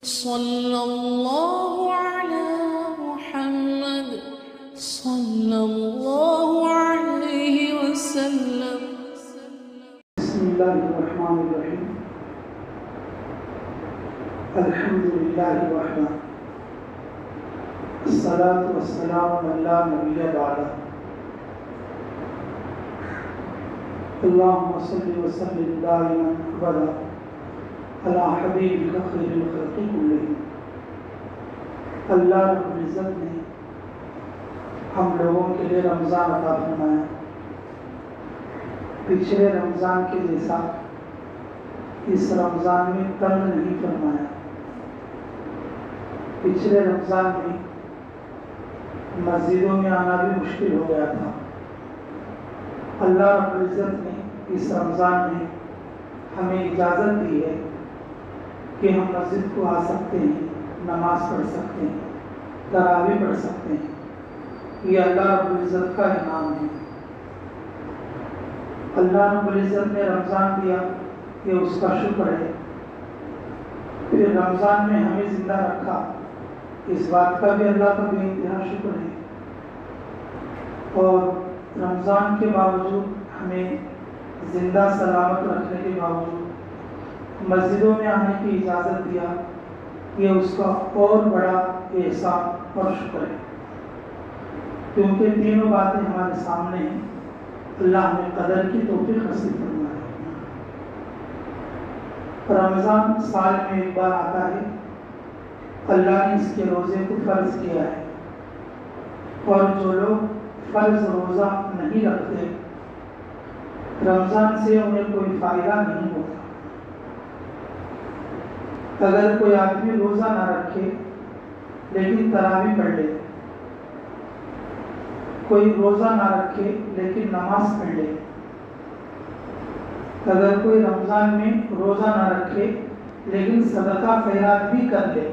صلی اللہ علی محمد صلی اللہ علیہ وسلم۔ بسم اللہ الرحمن الرحیم۔ الحمدللہ وحدہ الصلاۃ والسلام علی نبی بعدہ۔ اللہم صل وسلم دائما ابدا علی حبیبک خیر الخلق کلہم۔ اللہ رب العزت نے ہم لوگوں کے لیے رمضان عطا فرمایا، پچھلے رمضان کے جیسا اس رمضان میں تنگ نہیں فرمایا۔ پچھلے رمضان میں مسجدوں میں آنا بھی مشکل ہو گیا تھا۔ اللہ رب العزت نے اس رمضان میں ہمیں اجازت دی ہے کہ ہم مسجد کو آ سکتے ہیں، نماز پڑھ سکتے ہیں، تراویح پڑھ سکتے ہیں۔ یہ اللہ رب العزت کا انعام ہے۔ اللہ رب العزت نے رمضان دیا، یہ اس کا شکر ہے۔ پھر رمضان میں ہمیں زندہ رکھا، اس بات کا بھی اللہ کا بے انتہا شکر ہے۔ اور رمضان کے باوجود ہمیں زندہ سلامت رکھنے کے باوجود مسجدوں میں آنے کی اجازت دیا، یہ اس کا اور بڑا احسان اور شکر ہے، کیونکہ تینوں باتیں ہمارے سامنے ہیں۔ اللہ ہمیں قدر کی توفیق نصیب فرمائے۔ رمضان سال میں ایک بار آتا ہے، اللہ نے اس کے روزے کو فرض کیا ہے، اور جو لوگ فرض روزہ نہیں رکھتے رمضان سے انہیں کوئی فائدہ نہیں ہوتا۔ اگر کوئی آدمی روزہ نہ رکھے لیکن تراویح پڑھ لے، کوئی روزہ نہ رکھے لیکن نماز پڑھ لے، اگر کوئی رمضان میں روزہ نہ رکھے لیکن صدقہ خیرات بھی کر لے،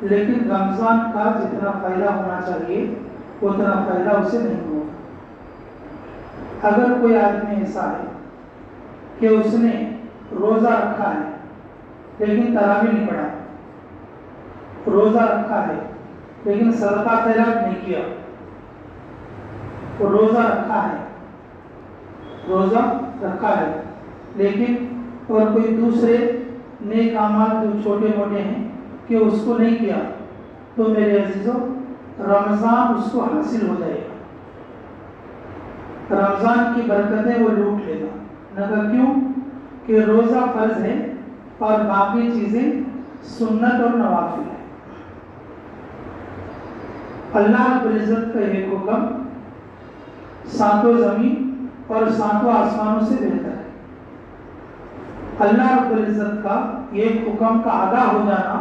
لیکن رمضان کا جتنا فائدہ ہونا چاہیے اتنا فائدہ اسے نہیں ہوگا۔ اگر کوئی آدمی ایسا ہے کہ اس نے روزہ رکھا ہے لیکن تراویح نہیں پڑھا، روزہ رکھا ہے لیکن صدقہ خیرات نہیں کیا، روزہ رکھا ہے لیکن اور کوئی دوسرے نیک اعمال جو چھوٹے موٹے ہیں کہ اس کو نہیں کیا، تو میرے عزیزوں رمضان اس کو حاصل ہو جائے گا، رمضان کی برکتیں وہ لوٹ لے گا۔ نہ کیوں کہ روزہ فرض ہے اور باقی چیزیں سنت اور نوافل ہے۔ اللہ رب العزت کا ایک حکم ساتوں زمین اور ساتوں آسمانوں سے بہتر ہے۔ اللہ رب العزت کا ایک حکم کا ادا ہو جانا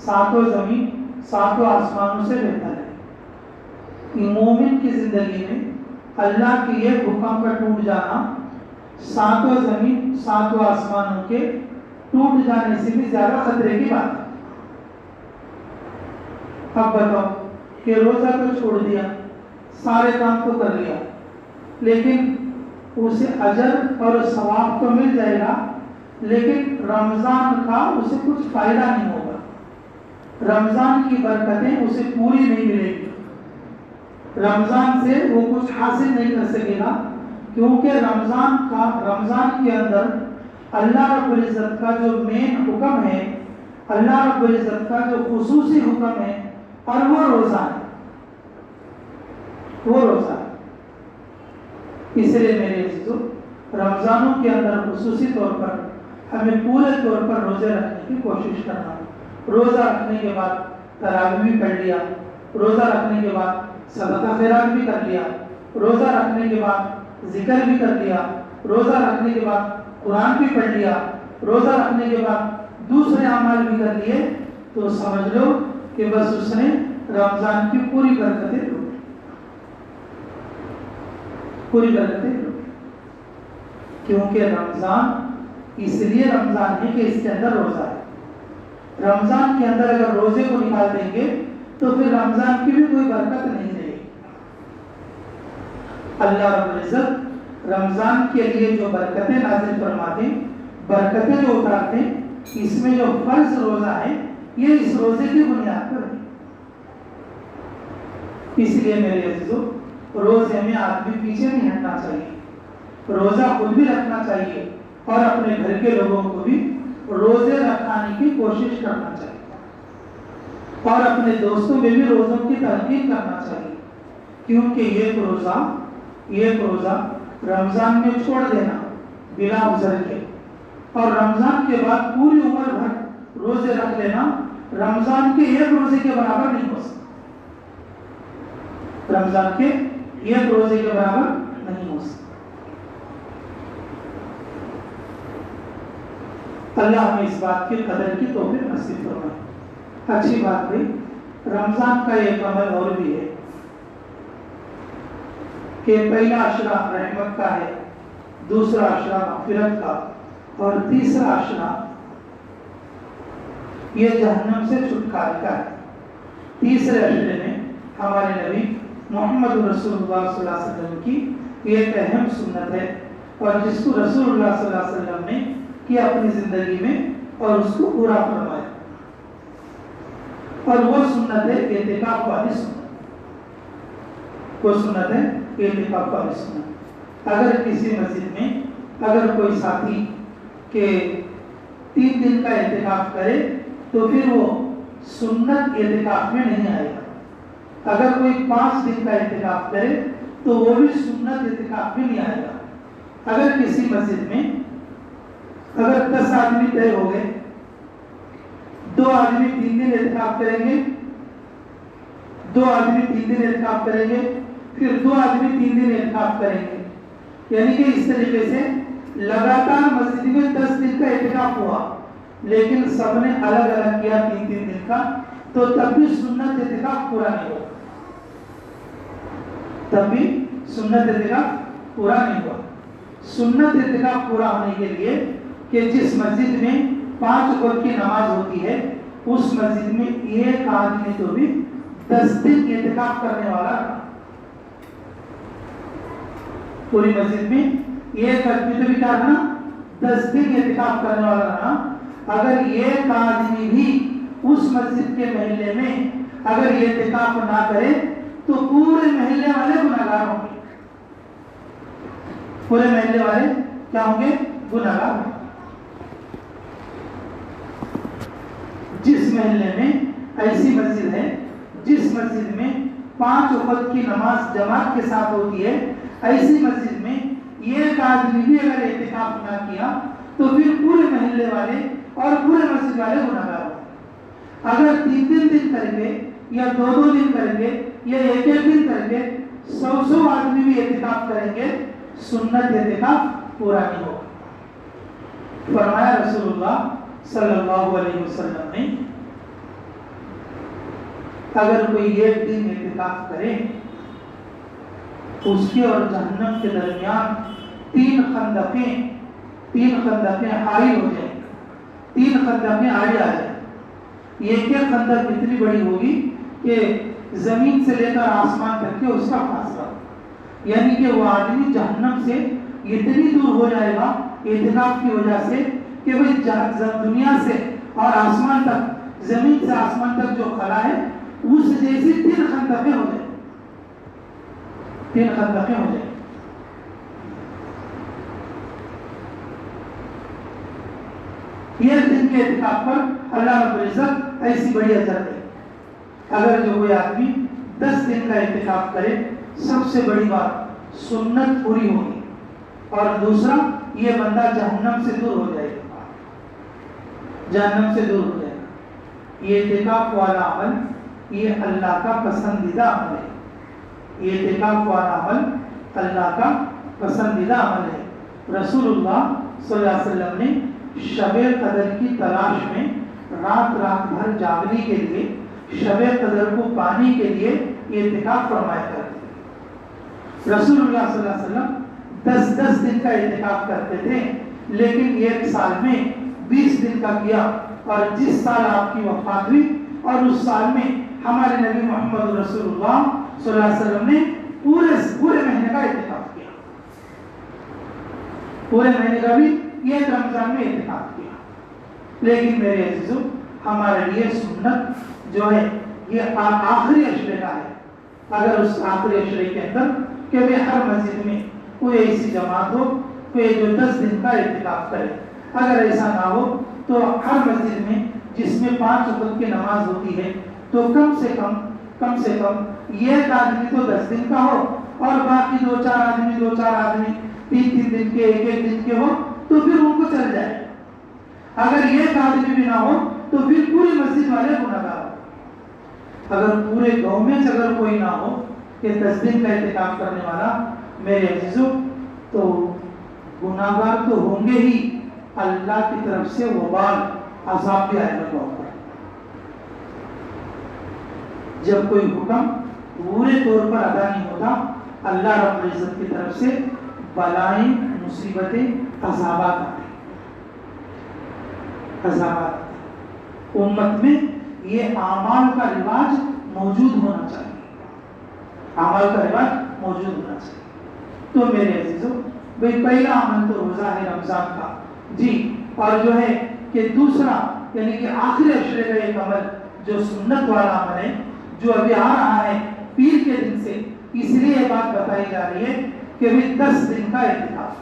ساتوں زمین ساتوں آسمانوں سے بہتر ہے۔ مومن کی زندگی میں اللہ کے ایک حکم کا ٹوٹ جانا ساتوں زمین ساتوں آسمانوں کے ٹوٹ جانے سے بھی زیادہ خطرے کی بات ہے۔ اب بتاؤ کہ روزہ تو چھوڑ دیا، سارے کام تو کر لیا، لیکن اسے اجر اور ثواب تو مل جائے گا، لیکن رمضان کا اسے کچھ فائدہ نہیں ہوگا، رمضان کی برکتیں اسے پوری نہیں ملے گی، رمضان سے وہ کچھ حاصل نہیں کر سکے گا، کیونکہ رمضان کے اندر اللہ رب العزت کا جو مین حکم ہے، اللہ رب العزت کا جو خصوصی حکم ہے، اور وہ روزہ ہے، اس لیے میرے عزیزو رمضانوں کے اندر خصوصی طور پر ہمیں پورے طور پر روزے رکھنے کی کوشش کرنا۔ روزہ رکھنے کے بعد تراویح بھی پڑھ لیا، روزہ رکھنے کے بعد صدقہ خیرات بھی کر لیا، روزہ رکھنے کے بعد ذکر بھی کر لیا، روزہ رکھنے کے بعد قرآن بھی پڑھ لیا، روزہ رکھنے کے بعد دوسرے اعمال بھی کر لیے، تو سمجھ لو کہ بس اس نے رمضان کی پوری برکتیں لو، کیونکہ رمضان اس لیے رمضان ہے کہ اس کے اندر روزہ ہے۔ رمضان کے اندر اگر روزے کو نکال دیں گے تو پھر رمضان کی بھی کوئی برکت نہیں رہے گی۔ اللہ رب العزت رمضان کے لیے جو برکتیں نازل فرماتے، برکتیں جو اتارتے، اس میں جو فرض روزہ ہے یہ اس روزے کی بنیاد پر ہے۔ اس لیے میرے عزیزو، روزے میں آدمی پیچھے نہیں ہٹنا چاہیے، روزہ خود بھی رکھنا چاہیے اور اپنے گھر کے لوگوں کو بھی روزے رکھانے کی کوشش کرنا چاہیے، اور اپنے دوستوں میں بھی روزوں کی تلقین کرنا چاہیے، کیونکہ یہ روزہ رمضان میں چھوڑ دینا بلا عذر کے اور رمضان کے بعد پوری عمر بھر روزے رکھ لینا رمضان کے ایک روزے کے برابر نہیں ہو سکتا، رمضان کے ایک روزے کے برابر نہیں ہو سکتا۔ اللہ ہمیں اس بات کی قدر کی توفیق نصیب فرمائے۔ اچھی بات بھائی، رمضان کا ایک عمل اور بھی ہے کہ پہلا عشرہ رحمت کا ہے، دوسرا عشرہ مغفرت کا، اور تیسرا عشرہ یہ جہنم سے چھٹکارے کا ہے۔ تیسرے عشرے میں ہمارے نبی محمد رسول اللہ صلی اللہ علیہ وسلم کی ایک اہم سنت ہے، اور جس کو رسول اللہ صلی اللہ علیہ وسلم نے کیا اپنی زندگی میں اور اس کو پورا فرمایا، اور وہ سنت ہے اعتکاف والی سنت۔ وہ سنت ہے اعتکاف والی سنت۔ اگر کسی مسجد میں اگر کوئی ساتھی کہ 3 دن کا اعتکاف کرے تو پھر وہ سنت اعتکاف میں نہیں آئے گا، اگر کوئی 5 دن کا اعتکاف کرے تو وہ بھی سنت اعتکاف میں نہیں آئے گا۔ اگر کسی مسجد میں اگر 10 آدمی طے ہو گئے، 2 آدمی 3 دن اعتکاف کریں گے، 2 آدمی 3 دن اعتکاف کریں گے، پھر 2 آدمی 3 دن اعتکاف کریں گے، یعنی کہ اس طریقے سے لگاتار مسجد میں 10 دن کا اعتکاف ہوا، لیکن سب نے الگ الگ کیا 3 دن کا، تو تب بھی سنت اعتکاف پورا نہیں ہوا، تب بھی سنت اعتکاف پورا نہیں ہوا۔ سنت اعتکاف پورا ہونے کے لیے کہ جس مسجد میں 5 وقت کی نماز ہوتی ہے، اس مسجد میں ایک آدمی تو بھی 10 دن اعتکاف کرنے والا رہا، پوری مسجد میں ایک آدمی تو بھی کیا رہا، 10 دن اعتکاف کرنے والا رہا۔ اگر ایک آدمی بھی اس مسجد کے محلے میں اگر اعتکاف نہ کرے تو پورے محلے والے گناہگار ہوں گے، پورے محلے والے کیا ہوں گے، گناہگار ہوں گے۔ جس محلے میں ایسی مسجد ہے جس مسجد میں 5 وقت کی نماز جماعت کے ساتھ ہوتی ہے، ایسی مسجد میں ایک آدمی بھی اگر اعتکاف نہ کیا تو پھر پورے محلے والے اور پورے مسجد والے گناہگار ہوں گے۔ اگر 3 دن کر کے یا 2 دن کر کے یا 1 دن کر کے 100 آدمی بھی اعتکاف کریں گے، سنت اعتکاف پورا نہیں ہوگا۔ فرمایا رسول اللہ صلی اللہ علیہ وسلم نے، اگر کوئی 1 دن اعتکاف کرے، اس کے اور جہنم کے درمیان 3 خندقیں حائل ہو جائیں، 3 خندقیں آڑے آ جائیں۔ ایک خندق اتنی بڑی ہوگی کہ زمین سے لے کر آسمان تک کے اس کا فاصلہ، یعنی کہ وہ آدمی جہنم سے اتنی دور ہو جائے گا اعتکاف کی وجہ سے کہ وہ دنیا سے اور آسمان تک، زمین سے آسمان تک جو خلا ہے اس جیسی 3 خندقیں ہو جائیں، 3 خندقیں ہو جائیں۔ ایک دن کے اعتکاف پر اللہ رب العزت ایسی بڑی اجر ہے۔ اگر جو کوئی آدمی 10 دن کا اعتکاف کرے، سب سے بڑی بات سنت پوری ہوگی، اور دوسرا یہ بندہ جہنم سے دور ہو جائے گا، جہنم سے دور ہو جائے گا۔ یہ اعتکاف والا عمل یہ اللہ کا پسندیدہ عمل ہے، یہ اعتکاف والا عمل اللہ کا پسندیدہ عمل ہے۔ رسول اللہ صلی اللہ علیہ وسلم نے شب قدر کی تلاش میں رات بھر جاگنے کے لیے، شب قدر کو پانے کے لیے اعتکاف فرمایا کرتے تھے۔ رسول اللہ صلی اللہ علیہ وسلم 10 دن کا اعتکاف کرتے تھے، لیکن 1 سال میں 20 دن کا کیا، اور جس سال آپ کی وفات ہوئی اور اس سال میں ہمارے نبی محمد رسول اللہ صلی اللہ علیہ وسلم نے پورے مہینے کا اعتکاف کیا، پورے مہینے کا بھی 1 رمضان میں اعتکاف کیا۔ لیکن میرے عزیزو، ہمارے لیے سنت جو ہے یہ آخری اشرے کا ہے. اگر اس آخری اشرے کے اندر کہ ہر مسجد میں کوئی ایسی جماعت ہو کوئی جو 10 دن کا اعتکاف کرے. اگر ایسا نہ ہو تو ہر مسجد میں جس میں 5 وقت کی نماز ہوتی ہے تو کم سے کم ایک آدمی تو 10 دن کا ہو اور باقی 2-4 آدمی 3 دن کے 1 دن کے ہو تو پھر ان کو چل جائے. اگر ایک آدمی بھی نہ ہو تو پھر پوری مسجد والے گناہگار ہو. اگر پورے گاؤں میں اگر کوئی نہ ہو کہ 10 دن کا اعتکاف کرنے والا میرے عزیزوں تو گناہگار تو ہوں گے ہی, اللہ کی طرف سے وبال عذاب بھی آئے گا. جب کوئی حکم پورے طور پر ادا نہیں ہوتا اللہ رب العزت کی طرف سے بلائیں مصیبتیں عذابات آتے. امت میں یہ اعمال کا رواج موجود ہونا چاہیے, اعمال کا رواج موجود ہونا چاہیے. تو میرے عزیزوں بھئی پہلا عمل تو روزہ ہے رمضان کا جی, اور جو ہے کہ دوسرا یعنی کہ آخری عشرے کا ایک عمل جو سنت والا عمل ہے جو ابھی آ رہا ہے پیر کے دن سے, اس لیے یہ بات بتائی جا رہی ہے کہ 10 دن کا اعتکاف.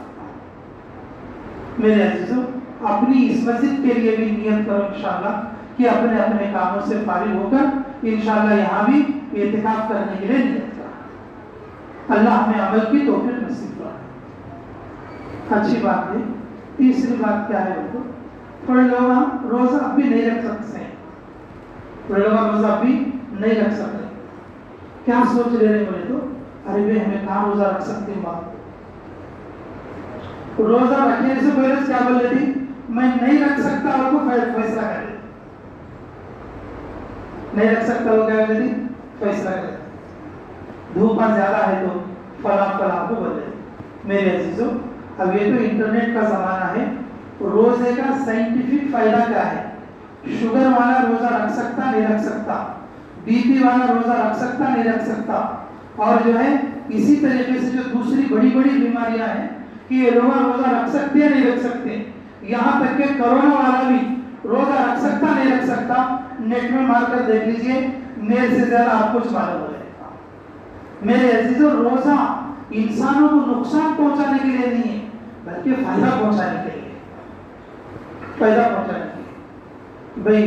میرے عزیزوں اپنی اس مسجد کے لیے بھی نیت کرو انشاءاللہ کہ اپنے اپنے کاموں سے فارغ ہو کر انشاءاللہ یہاں بھی اعتکاف کرنے کے لیے نیت کرو. اللہ ہمیں عمل کی توفیق نصیب کرے. اچھی بات ہے. تیسری بات کیا ہے بولو, تھوڑے لوگ روزہ اب بھی نہیں رکھ سکتے ہیں, تھوڑے لوگ روزہ اب بھی نہیں رکھ سکتے. کیا سوچ رہے ہیں بولے تو ارے بھائی ہمیں کہاں روزہ رکھ سکتے ہیں. بات روزہ رکھنے سے پہلے کیا بول رہی تھی, میں نہیں رکھ سکتا اور کو فیصلہ کر لے, نہیں رکھ سکتا وہ کیا بول رہی تھی, فیصلہ کر. دھوپ زیادہ ہے تو فلاں کو بول رہے. میرے عزیزوں اب یہ تو انٹرنیٹ کا زمانہ ہے, روزے کا سائنٹیفک فائدہ کیا ہے. شوگر والا روزہ رکھ سکتا نہیں رکھ سکتا, بی پی والا روزہ رکھ سکتا نہیں رکھ سکتا, اور جو ہے اسی طریقے سے جو دوسری بڑی بیماریاں ہیں کہ یہ لوگ روزہ رکھ سکتے ہیں نہیں رکھ سکتے, یہاں تک کہ کرونا والا بھی روزہ رکھ سکتا نہیں رکھ سکتا. نیٹ میں مار کر دیکھ لیجئے, میرے سے زیادہ آپ کچھ معلوم ہو جائے گا. میرے عزیزوں روزہ انسانوں کو نقصان پہنچانے کے لیے نہیں ہے بلکہ فائدہ پہنچانے کے لیے, فائدہ پہنچانے کے لیے. بھائی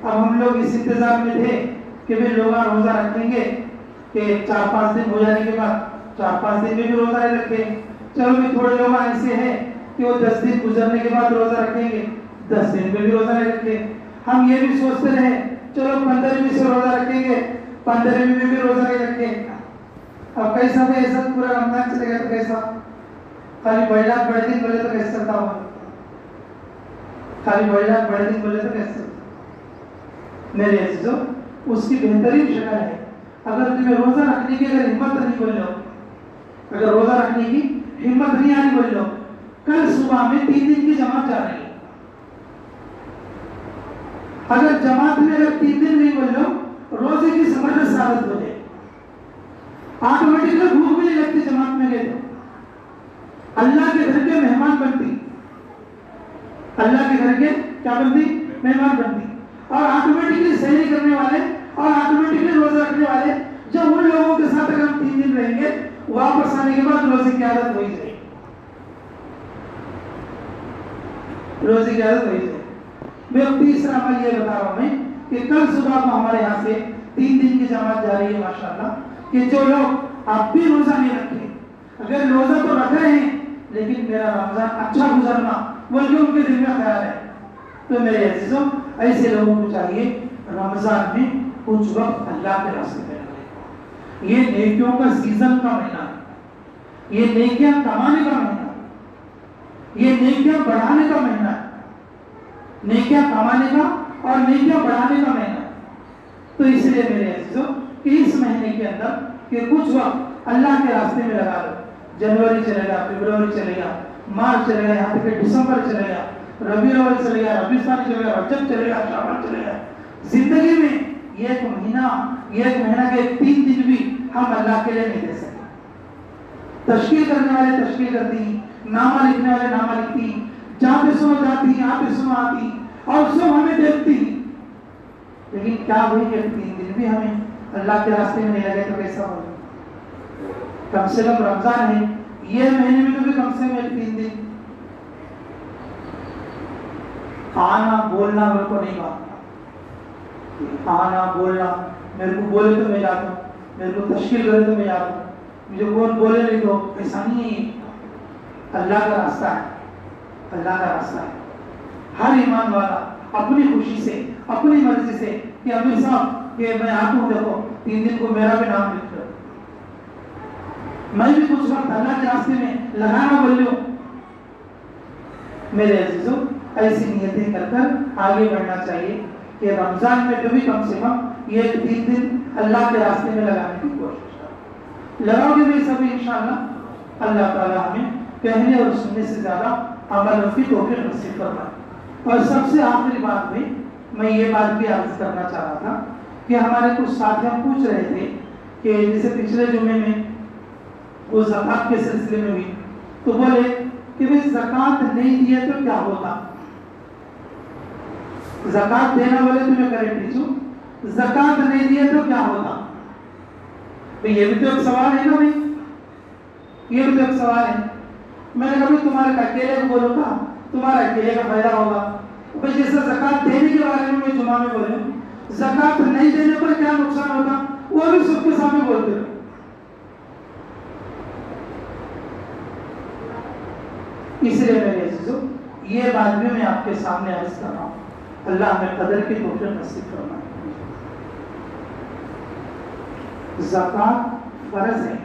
اب ہم لوگ اس انتظار میں تھے کہ بھائی لوگ روزہ رکھیں گے کہ 4-5 دن ہو جانے کے بعد 4-5 دن میں بھی روزہ نہیں رکھیں. چلو بھی تھوڑے لوگ ایسے ہیں کہ وہ 10 دن گزرنے کے بعد روزہ رکھیں گے, 10 دن میں بھی روزہ نہیں رکھیں. ہم یہ بھی سوچتے رہے چلو 15ویں سے روزہ رکھیں گے, 15ویں میں بھی روزہ نہیں رکھیں. اب کیسا بھی ایسا پورا رمضان چلے گا تو کیسا, خالی بڑے دن بولے تو کیسے چلتا ہوگا, خالی بڑے دن بولے تو کیسے چلتا. میرے عزیزوں اس کی بہترین شکل ہے اگر تمہیں روزہ رکھنے کی اگر ہمت نہیں بول لو, اگر روزہ رکھنے کی ہمت نہیں آنی بول لو, کل صبح میں 3 دن کی جماعت جا رہی ہے. اگر جماعت میں اگر 3 دن نہیں بول لو روزے کی زبردست عادت ہو جائے, آٹومیٹکلی بھوک بھی نہیں لگتی. جماعت میں گئے تو اللہ کے گھر کے مہمان بنتی, اللہ کے گھر کے کیا بنتی, مہمان بنتی. اور آٹومیٹکلی سحری کرنے والے اور آٹومیٹکلی روزہ رکھنے والے جب ان لوگوں کے ساتھ اگر ہم 3 دن رہیں گے واپس آنے کے بعد روزے کی عادت ہو ہی جائے گی, روزے کی عادت ہو ہی جائے گی. میں تیسرا عمل یہ بتا رہا ہوں میں کہ کل صبح کو ہمارے یہاں سے 3 دن کی جماعت جاری ہے ماشاءاللہ, کہ جو لوگ اب بھی روزہ نہیں رکھے, اگر روزہ تو رکھ رہے ہیں لیکن میرا رمضان اچھا گزرنا بلکہ ان کے دل میں خیال ہے, تو میرے عزیزوں ایسے لوگوں کو چاہیے رمضان میں کچھ وقت اللہ کے راستے میں لگائے. یہ نیکیوں کا سیزن کا مہینہ ہے, یہ نیکیاں کمانے کا مہینہ ہے, یہ نیکیاں بڑھانے کا مہینہ ہے, نیکیاں کمانے کا اور نیکیاں بڑھانے کا مہینہ ہے. تو اس لیے میرے عزیزوں کہ اس مہینے کے اندر کہ کچھ وقت اللہ کے راستے میں لگا دو. جنوری چلے گا, فروری چلے گا, مارچ چلے گا, یہاں تک کہ دسمبر چلے گا, ربیع الاول چلے گا, ربیع ثانی چلے گا, رجب چلے گا, شعبان چلے گا. زندگی میں ایک مہینہ کے 3 دن بھی ہم اللہ کے لیے نہیں دے سکتے. تشکیل کرنے والے تشکیل کرتی ہیں, نامہ لکھنے والے نامہ لکھتی ہیں, جہاں پہ سنو جاتی ہیں, یہاں پہ سنو آتی ہیں, اور سب ہمیں دیکھتی ہیں. لیکن کیا ہوئی کہ 3 دن بھی ہمیں اللہ کے راستے میں نہیں لگے تو کیسا ہوگا؟ کم سے کم رمضان ہے، یہ مہینے میں تو بھی کم سے کم 3 دن آنا بولنا میرے کو نہیں مانتا، آنا بولنا میرے کو بولے تو میں جاتا ہوں، میرے کو تشکیل کرے تو میں جاتا ہوں، مجھے کون بولے نہیں تو ایسا نہیں ہے۔ اللہ کا راستہ ہے، اللہ کا راستہ ہے۔ ہر ایمان والا اپنی خوشی سے اپنی مرضی سے کہ امیر صاحب کہ میں آتا ہوں، دیکھو 3 دن کو میرا بھی نام لکھ دو، میں بھی کچھ وقت اللہ کے راستے میں لگانا بول لوں۔ میرے عزیزوں ایسی نیتیں کر کر آگے بڑھنا چاہیے کہ رمضان میں جو بھی کم سے کم یہ 3 دن اللہ کے راستے میں لگانے کی کوشش کرو، لگاؤ گے بھی سبھی انشاءاللہ اللہ تعالیٰ ہمیں کہنے اور سننے سے زیادہ عمل کی توفیق نصیب فرمائے۔ اور سب سے آخری بات میں یہ بات بھی عرض کرنا چاہ رہا تھا کہ ہمارے کچھ ساتھیاں پوچھ رہے تھے کہ جیسے پچھلے جمعے میں وہ زکوٰۃ کے سلسلے میں بھی تو بولے کہ بھئی زکوٰۃ نہیں دیے تو کیا ہوتا؟ زکوٰۃ دینا بولے تو میں کریکٹ لیجوں، زکوٰۃ نہیں دیے تو کیا ہوتا؟ بھئی یہ بھی تو ایک سوال ہے نا بھئی، یہ بھی تو ایک سوال ہے۔ میں نے کبھی تمہارے اکیلے کو بولوں گا تمہارا اکیلے کا فائدہ ہوگا؟ بھئی جیسے زکوٰۃ دینے کے بارے میں جمعہ میں بولے، زکوٰۃ نہیں دینے پر کیا نقصان ہوتا وہ بھی سب کے سامنے بولتے ہیں۔ اس لیے میرے عزیزو یہ بات بھی میں آپ کے سامنے عرض کر رہا ہوں، اللہ ہمیں قدر کی توفیق نصیب فرمائے۔ زکوٰۃ فرض ہے،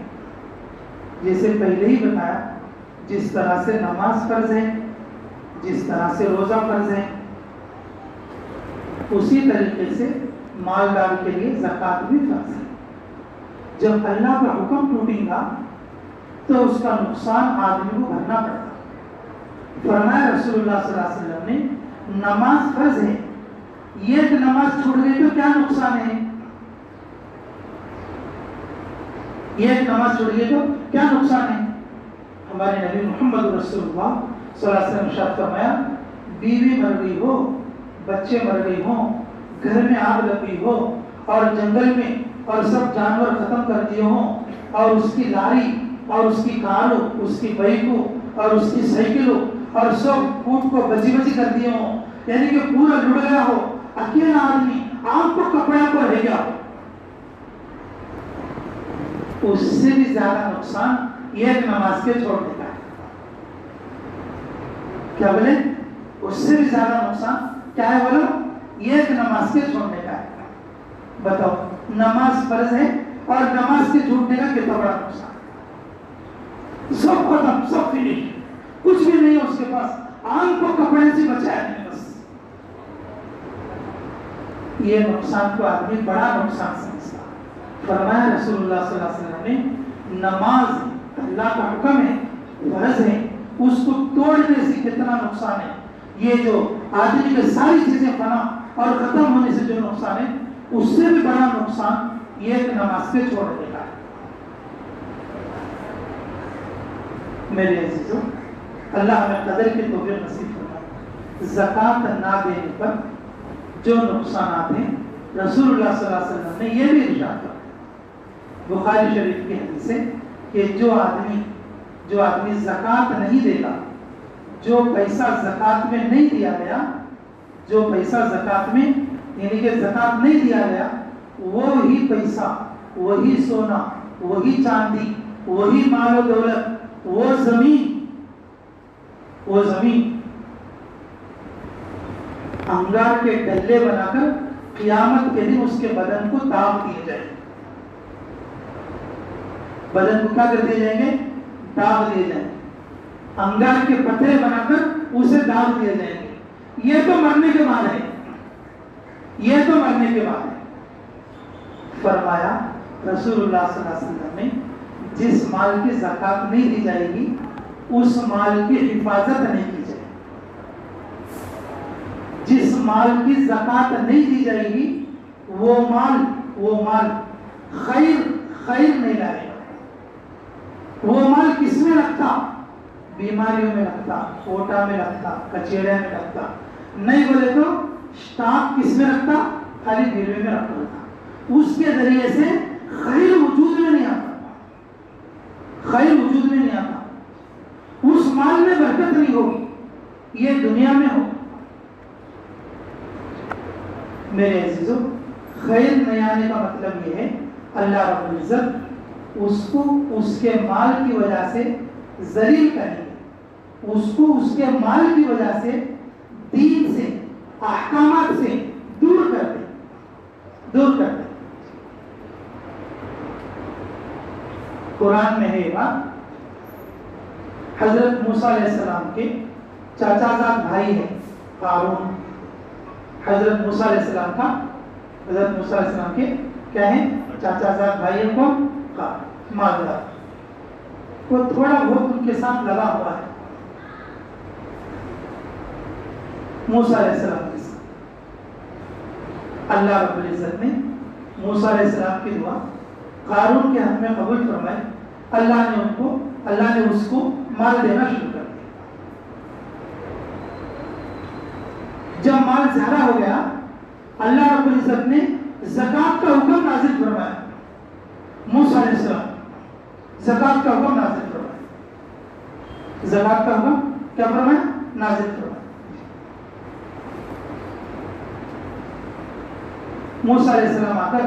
جیسے پہلے ہی بتایا، جس طرح سے نماز فرض ہے، جس طرح سے روزہ فرض ہے، اسی طریقے سے مالدار کے لیے زکوٰۃ بھی فرض ہے۔ جب اللہ کا حکم ٹوٹے گا تو اس کا نقصان آدمی کو بھرنا پڑتا۔ فرمایا رسول اللہ صلی اللہ علیہ وسلم نے نماز فرض ہے، یہ کہ نماز چھوٹ گئی تو کیا نقصان ہے؟ یہ کہ نماز چھوٹ گئی تو کیا نقصان ہے؟ ہمارے نبی محمد رسول اللہ صلی اللہ علیہ وسلم ارشاد فرمایا، بیوی مر گئی ہو، بچے مر گئے ہوں، گھر میں آگ لگی ہو اور جنگل میں اور سب جانور ختم کر دیے ہوں اور اس کی لاری اور اس کی کاروں، اس کی بائکوں اور اس کی سائیکلوں اور سب پھوٹ کو بچی بچی کر دیے ہوں، یعنی کہ پورا لٹ گیا ہو، اکیلا آدمی آنکھ کو کپڑا پر رہ گیا، اس سے بھی زیادہ نقصان یہ نماز کے چھوڑنے کا ہے۔ کیا بولے؟ اس سے بھی زیادہ نقصان کیا ہے بولو؟ یہ نماز کے چھوڑنے کا ہے۔ بتاؤ، نماز فرض ہے اور نماز کے چھوڑنے کا کتنا بڑا نقصان؟ سب ختم، سب فنش، کچھ بھی نہیں ہے اس کے پاس، آنکھ کو کپڑے سے بچایا نہیں بس۔ یہ نقصان کو آدمی بڑا نقصان سمجھتا۔ فرمایا رسول اللہ صلی اللہ علیہ وسلم نے نماز اللہ کا حکم ہے، فرض ہے، اس کو توڑنے سے کتنا نقصان ہے۔ یہ جو آدمی کے ساری چیزیں فنا اور ختم ہونے سے جو نقصان ہے، اس سے بھی بڑا نقصان یہ نماز کے چھوڑنے کا ہے۔ میرے عزیزوں، اللہ ہمیں قدر کی توفیق نصیب فرمائے۔ زکوٰۃ نہ دینے پر جو نقصانات ہیں، رسول اللہ صلی اللہ علیہ وسلم نے یہ بھی ارشاد کیا، بخاری شریف کی حدیث ہے کہ جو آدمی زکوٰۃ نہیں دے گا، جو پیسہ زکوٰۃ میں نہیں دیا گیا، جو پیسہ زکوٰۃ میں یعنی کہ زکوٰۃ نہیں دیا گیا، وہی پیسہ، وہی سونا، وہی چاندی، وہی مال و دولت، وہ زمین انگار کے ڈلے بنا کر قیامت کے دن اس کے بدن کو داغ دیے جائیں گے۔ بدن کو کیا کر دیے جائیں گے؟ داغ دیے جائیں گے، انگار کے پتھرے بنا کر اسے داغ دیے جائیں گے۔ یہ تو مرنے کے بعد ہے، یہ تو مرنے کے بعد ہے۔ فرمایا رسول اللہ صلی اللہ علیہ وسلم نے جس مال کی زکوٰۃ نہیں دی جائے گی، اس مال کی حفاظت نہیں کی جائے گی۔ جس مال کی زکوٰۃ نہیں دی جائے گی، وہ مال خیر نہیں لائے گا۔ وہ مال کس میں لگتا؟ بیماریوں میں لگتا، کوٹا میں لگتا، کچیڑے میں لگتا، نہیں بولے تو اسٹاک کس میں لگتا؟ خالی گروے میں رکھا تھا، اس کے ذریعے سے خیر وجود میں نہیں آتا، خیر وجود میں نہیں آتا، اس مال میں برکت نہیں ہوگی، یہ دنیا میں ہوگا۔ میرے عزیزو، خیر نہیں آنے کا مطلب یہ ہے اللہ رب العزت اس کو اس کے مال کی وجہ سے ذلیل کریں گے، اس کو اس کے مال کی وجہ سے دین سے احکامات سے دور کر دیں، دور کر دیں۔ قرآن میں ہے یہ بات، حضرت موسیٰ علیہ السلام کے چاچا زاد بھائی ہے قارون، حضرت موسیٰ علیہ السلام کا، حضرت موسیٰ علیہ السلام کے کیا ہیں چاچا زاد بھائی ہے، کون؟ قارون، مالدار، وہ تھوڑا بہت ان کے ساتھ لگا ہوا ہے موسیٰ علیہ السلام کے ساتھ۔ اللہ رب العزت نے موسیٰ علیہ السلام کی دعا قارون کے حق میں قبول فرمائی، اللہ نے اس کو مال دینا شروع کر دیا۔ جب مال زیادہ ہو گیا، اللہ رب العزت نے زکوٰۃ کا حکم نازل فرمایا، موسیٰ علیہ السلام زکوٰۃ کا حکم نازل فرمایا، زکوٰۃ کا حکم کیا فرمایا؟ نازل فرمایا۔ موسیٰ علیہ السلام آ کر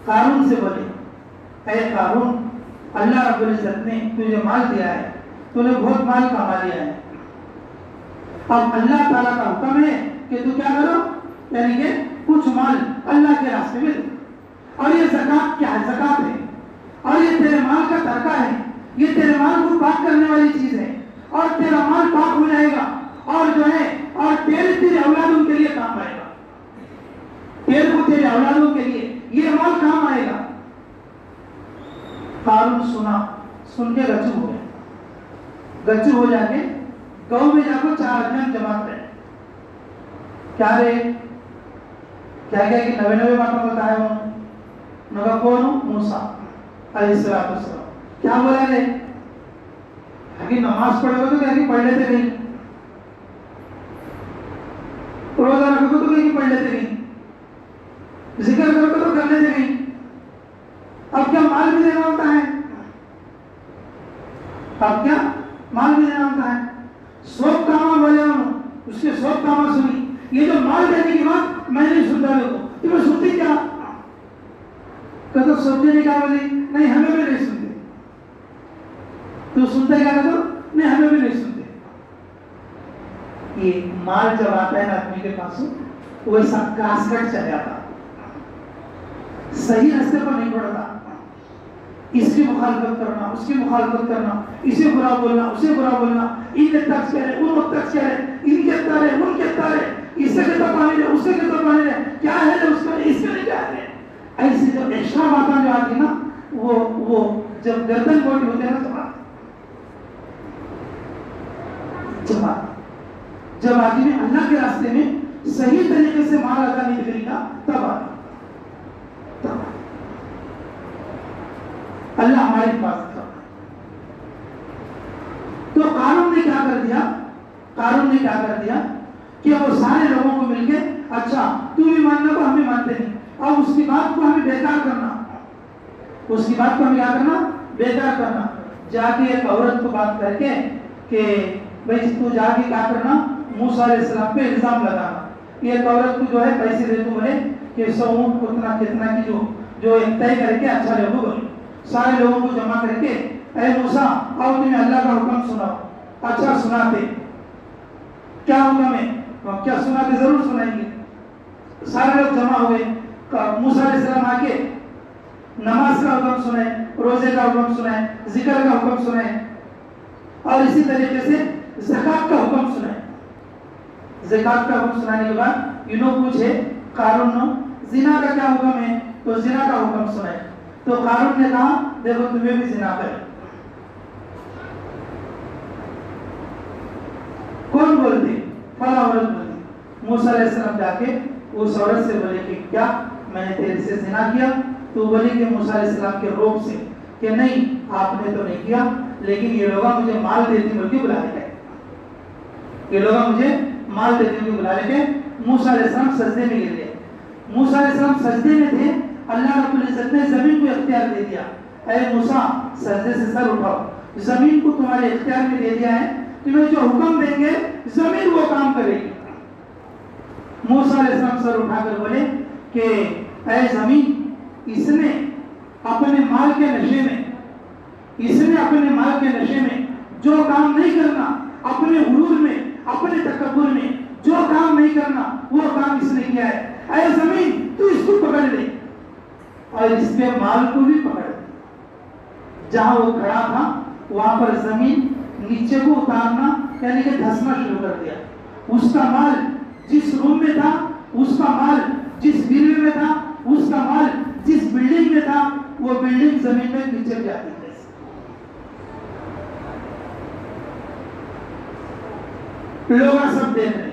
قارون سے بولے، اے قارون، اللہ رب العزت نے تجھے مال دیا ہے، تو نے بہت مال کما لیا ہے، اب اللہ تعالیٰ کا حکم ہے کہ تو کیا کرو، یعنی کہ کچھ مال اللہ کے راستے میں دو، اور یہ زکوٰۃ کیا ہے؟ زکوٰۃ ہے، اور یہ تیرے مال کا ترکہ ہے، یہ تیرے مال کو پاک کرنے والی چیز ہے، اور تیرا مال پاک ہو جائے گا، اور جو ہے اور تیرے اولادوں کے لیے کام آئے گا، تیرے اولادوں کے لیے یہ مال کام آئے گا۔ قارون سن کے گچو ہو گیا، گچو ہو جا کے گاؤں میں جا کر 4 آدمی جمع کرے، کیا رے کیا کہ 99 باتوں بتایا ہوں، نگا کون ہوں؟ موسیٰ علیہ السلام، کیا بولا رے کہ نماز پڑھے گا تو کیا کہ پڑھ لیتے نہیں، روزہ رکھو گے تو کہ پڑھ لیتے نہیں، ذکر کرو گے تو کر لیتے نہیں، اب کیا مال بھی دینا ہوتا ہے، اب کیا مال بھی دینا ہوتا ہے، سوک کاما بولے ہوں، اس کے سوک کاما سنی، یہ جو مال دینے کی بات میں نہیں سنتا لوگوں، تمہیں سنتی کیا؟ کہتا سوچنے نہیں کہا بولی، نہیں ہمیں بھی نہیں سنتے، تو سنتا ہی کہا تو نہیں ہمیں بھی نہیں سنتے۔ یہ مال جب آتا ہے نا آدمی کے پاس، وہ ایسا کاسکٹ چل جاتا، صحیح راستے پر نہیں پڑتا، اس کی مخالفت کرنا، اس کی مخالفت کرنا، اسے برا بولنا، اسے برا بولنا، ان کے تخت کہہ رہے، ان وقت تخت کہہ رہے، ان کے تارے، ان کے تارے، اس سے کہتا پانی دے، اس سے کہتا پانی دے، کیا ہے جو اس کا اس کے نہیں کہہ رہے، ایسی جو ایکسٹرا باتیں جو آتی نا، وہ جب گردن کوٹی ہوتے ہیں نا جب آدمی اللہ کے راستے میں صحیح طریقے سے مال ادا نہیں کرے گا، تب اللہ ہماری حفاظت کرتا ہے۔ تو قارون نے کیا کر دیا کہ وہ سارے لوگوں کو مل کے، اچھا تو بھی ماننا کو ہم بھی مانتے نہیں، اب اس کی بات کو ہمیں بیکار کرنا، اس کی بات کو ہمیں کیا کرنا؟ بیکار کرنا۔ جا کے ایک عورت کو بات کر کے کہ بھائی تو جا کے کیا کرنا، موسیٰ علیہ السلام پہ الزام لگانا، ایک عورت کو جو ہے پیسے دے، تو بولے کہ 100 اونٹ اتنا کتنا کی جو طے کر کے اچھا لوگوں کو سارے لوگوں کو جمع کر کے، اے موسیٰ آؤ تمہیں اللہ کا حکم سناؤ، اچھا سناتے، کیا حکم ہے؟ کیا سناتے؟ ضرور سنائیں گے۔ سارے لوگ جمع ہوئے، موسیٰ علیہ السلام آ کے نماز کا حکم سنائے، روزے کا حکم سنائے، ذکر کا حکم سنائے، اور اسی طریقے سے زکوٰۃ کا حکم سنائے۔ زکوٰۃ کا حکم سنانے کے بعد انہوں پوچھے قارون زنا کا کیا حکم ہے، تو زنا کا حکم سنائے، تو قارون نے کہا دیکھو تمہیں بھی زنا کرے۔ کون بولتے؟ فلاں عورت بولتی۔ موسیٰ علیہ السلام جا کے اس عورت سے بولے کہ کیا میں نے تیرے سے زنا کیا؟ تو بولی کہ موسیٰ علیہ السلام کے روب سے کہ نہیں آپ نے تو نہیں کیا، لیکن یہ لوگ مجھے مال دیتی بلکہ بلا لے گئے، یہ لوگ مجھے مال دیتی بلکہ بلا لے گئے۔ موسیٰ علیہ السلام سجدے میں گر گئے، موسیٰ علیہ السلام سجدے میں تھے, اللہ رب العزت نے زمین کو اختیار دے دیا, اے موسیٰ سجدے سے سر اٹھاؤ, زمین کو تمہارے اختیار میں دے دیا ہے, تمہیں جو حکم دیں گے زمین وہ کام کرے گی. موسیٰ علیہ السلام سر اٹھا کر بولے کہ اے زمین, اس نے اپنے مال کے نشے میں جو کام نہیں کرنا, اپنے غرور میں, اپنے تکبر میں جو کام نہیں کرنا وہ کام اس نے کیا ہے. اے زمین تو اس کو پکڑ لے اور اس کے مال کو بھی پکڑ لے. جہاں وہ کھڑا تھا وہاں پر زمین نیچے کو اتارنا یعنی کہ دھسنا شروع کر دیا. اس کا مال جس روم میں تھا, اس کا مال جس بیوی میں تھا, اس کا مال جس بلڈنگ میں تھا, وہ بلڈنگ زمین میں نیچے جاتی ہے. لوگ سب دیکھ رہے.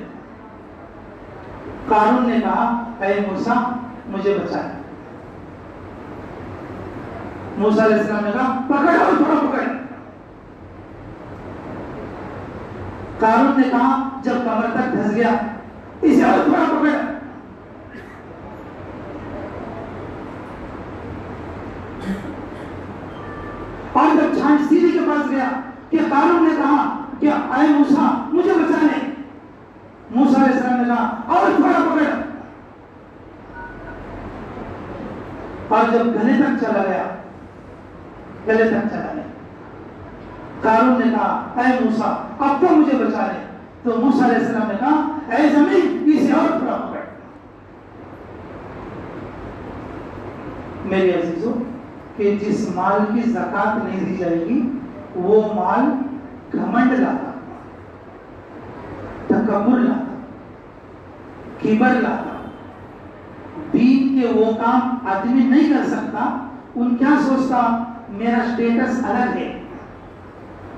قارون نے کہا اے موسیٰ مجھے بچا. موسیٰ علیہ السلام نے کہا پکڑ اور تھوڑا پکڑ. قارون نے کہا جب کمر تک دھس گیا اسے اور تھوڑا پکڑ. اور جب چھانٹ سیدھی کے پاس گیا کہ قارون نے کہا کہ اے موسیٰ مجھے بچا لے. موسیٰ علیہ السلام نے کہا اور تھوڑا پکڑ. اور جب گلے تک چلا گیا قارون نے کہا اے موسیٰ اب تو مجھے بچا لے. تو موسیٰ علیہ السلام نے کہا اے زمین اسے اور تھوڑا پکڑ. میرے عزیزو کہ جس مال کی زکات نہیں دی جائے گی وہ مال گھمنڈ لاتا, تکبر لاتا, کبر لاتا. دین کے وہ کام آدمی نہیں کر سکتا. ان کیا سوچتا میرا سٹیٹس الگ ہے,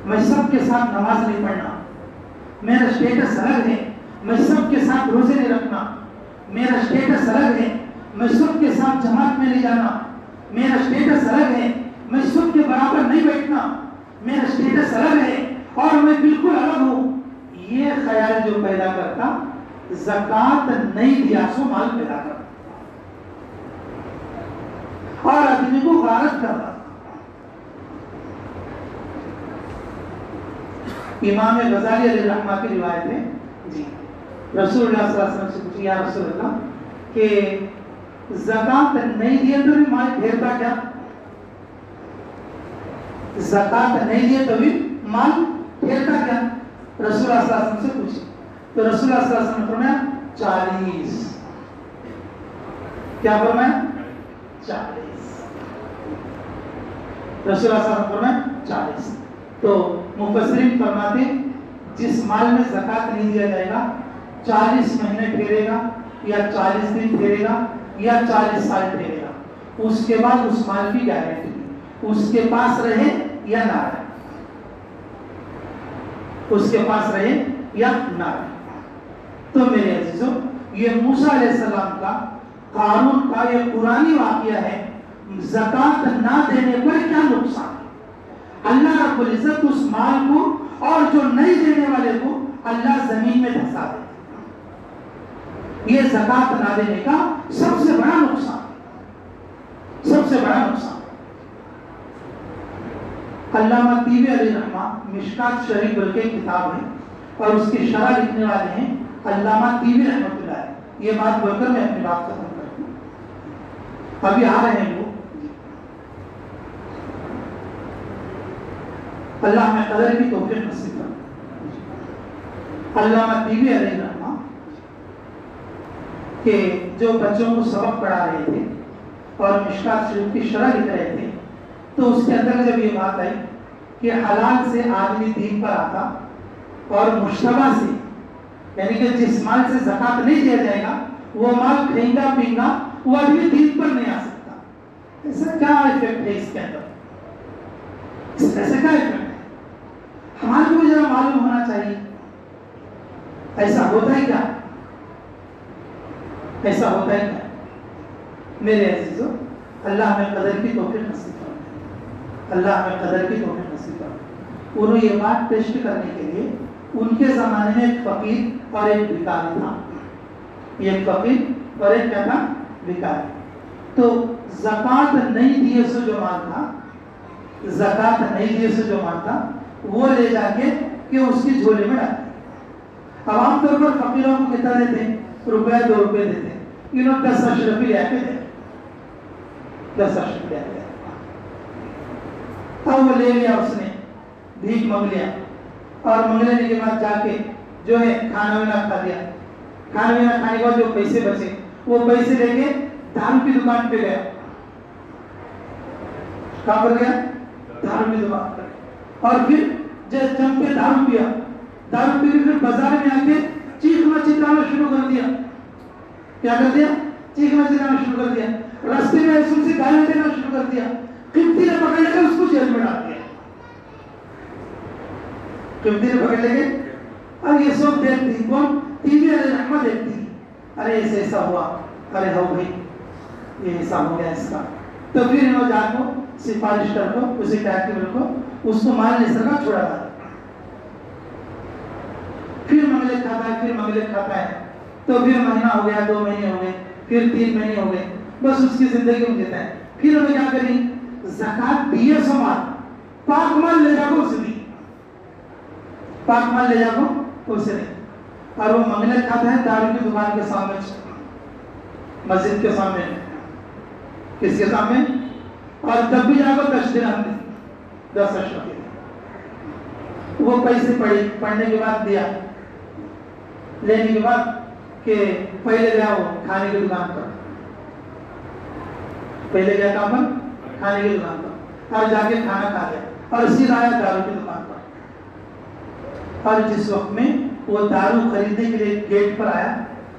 میں سب کے ساتھ نماز نہیں پڑھنا, میرا سٹیٹس الگ ہے, میں سب کے ساتھ روزے نہیں رکھنا, میرا سٹیٹس الگ ہے, میں سب کے ساتھ جماعت میں نہیں جانا, میرا سٹیٹس الگ ہے, میں سب کے برابر نہیں بیٹھنا, میرا سٹیٹس الگ ہے اور میں بالکل الگ ہوں. یہ خیال جو پیدا کرتا زکات نہیں دیا سو مال پیدا کرتا اور آدمی کو غارت کرتا. امام غزالی علیہ رحمہ کی روایت ہے جی رسول اللہ صلی اللہ علیہ وسلم سے پوچھی یا رسول اللہ کہ زکات نہیں دیے تو بھی مال پھیرتا کیا؟ زکات نہیں دیے تو بھی مال پھیرتا کیا؟ رسول اللہ صلی اللہ علیہ وسلم سے پوچھی تو رسول اللہ صلی اللہ علیہ وسلم نے فرمایا 40. کیا فرمایا؟ 40. رسول اللہ صلی اللہ علیہ وسلم نے فرمایا 40. تو مفسرین فرماتے جس مال میں زکات نہیں دیا جائے گا 40 مہینے پھیرے گا یا 40 دن پھیرے گا یا 40 سال پھیرے گا, اس کے بعد اس مال کی گارنٹی اس کے پاس رہے یا نہ رہے, اس کے پاس رہے یا نہ رہے. تو میرے عزیزو یہ موسیٰ علیہ السلام کا قارون کا یہ قرآنی واقعہ ہے. زکات نہ دینے پر کیا نقصان؟ اللہ رب العزت اس مال کو اور جو نہیں دینے والے کو اللہ زمین میں دھسا دے. یہ زکات نہ دینے کا سب سے بڑا نقصان, سب سے بڑا نقصان. علامہ طیبی علیہ رحمہ مشکات شریف بول کے کتاب ہے اور اس کی شرح لکھنے والے ہیں علامہ طیبی رحمۃ اللہ علیہ. یہ بات بول کر میں اپنی بات ختم کرتا ہوں. ابھی آ رہے ہیں وہ. اللہ میں قدر کی توفیق نصیب کرے. علامہ طیبی علیہ رحمہ کہ جو بچوں کو سبق پڑھا رہے تھے اور مشکات شریف کی شرح لکھ رہے تھے تو اس کے اندر جب یہ بات آئی کہ حلال سے آدمی دین پر آتا اور مشتبہ سے یعنی کہ جس مال سے زکات نہیں دیا جائے گا وہ مال کھینگا پینگا وہ آدمی دین پر نہیں آ سکتا. ایسا کیا ایفیکٹ ہے اس کے اندر؟ ایسا کیا ایفیکٹ ہے؟ ہمارے کو ذرا معلوم ہونا چاہیے ایسا ہوتا ہے کیا؟ ایسا ہوتا ہے کیا؟ میرے عزیزو اللہ ہمیں قدر کی توفیق نصیب فرمائے. اللہ ہمیں قدر کی توفیق نصیب فرمائے. انہوں یہ بات ٹیسٹ کرنے کے لیے ان کے زمانے میں ایک فقیر اور ایک بھکاری تھا. ایک فقیر اور ایک کیا تھا؟ بیکار ہے. تو زکات نہیں دیے سو جو مال تھا، زکات نہیں دیے سو جو مال تھا وہ لے جا کے کہ اس کی جھولے میں ڈالتے. اب عام طور پر فقیروں کو کتنا دیتے ہیں؟ روپے 2 روپے دیتے ہیں. انہوں 10 اشرفی لے کے دے، 10 اشرفی لے کے. اب وہ لے لیا، اس نے بھیک مانگ لیا، اور مانگ لینے کے بعد جا کے جو ہے کھانا وانا کھا لیا. کھانا وانا کھانے کے بعد جو پیسے بچے وہ پیسے لے کے دارو کی دکان پہ گیا. کہاں پر گیا؟ دارو کی دکان پر. اور پھر جم کے دارو پیا، دارو پی کے پھر بازار میں آ کے چیخنا چلانا شروع کر دیا. کیا کر دیا؟ چیخنا چلانا شروع کر دیا. راستے میں ایسے سے گالیاں دینا شروع کر دیا. قبطی نے پکڑ لے کے اس کو جیل میں ڈال دیا. قبطی نے پکڑ لے کے، اب یہ سب دیکھتی کون؟ ٹی وی علیہ رحمہ دیکھتی، ارے ایسے ایسا ہوا، ارے ہو بھائی یہ ایسا ہو گیا اس کا. تو پھر انہوں جا کو سفارش کر کو اسے ٹیکٹیبل کو اس کو مال لے سکا چھوڑا تھا. پھر منگلے کھاتا ہے، پھر منگلے کھاتا ہے. تو پھر مہینہ ہو گیا، 2 مہینے ہو گئے، پھر 3 مہینے ہو گئے، بس اس کی زندگی میں دیتا ہے. پھر ہمیں کیا کریں؟ زکات دیے سو مال، پاک مال لے جا کو اسے دی، پاک مال لے جا کو اسے دی. اور وہ منگلے کھاتا ہے دارو کی دکان کے سامنے، مسجد کے سامنے. کس کے سامنے؟ اور تب بھی جا کو تشدیر ہم دی 10 اشرفی. وہ پیسے پڑھنے کے بعد دیا، لینے کے بعد کہ پہلے گیا وہ کھانے کی دکان پر، پہلے گیا کہاں پر؟ کھانے کی دکان پر، اور جا کے کھانا کھا لیا اور سیدھا آیا دارو کی دکان پر. اور جس وقت میں وہ دارو خریدنے کے لیے گیٹ پر آیا،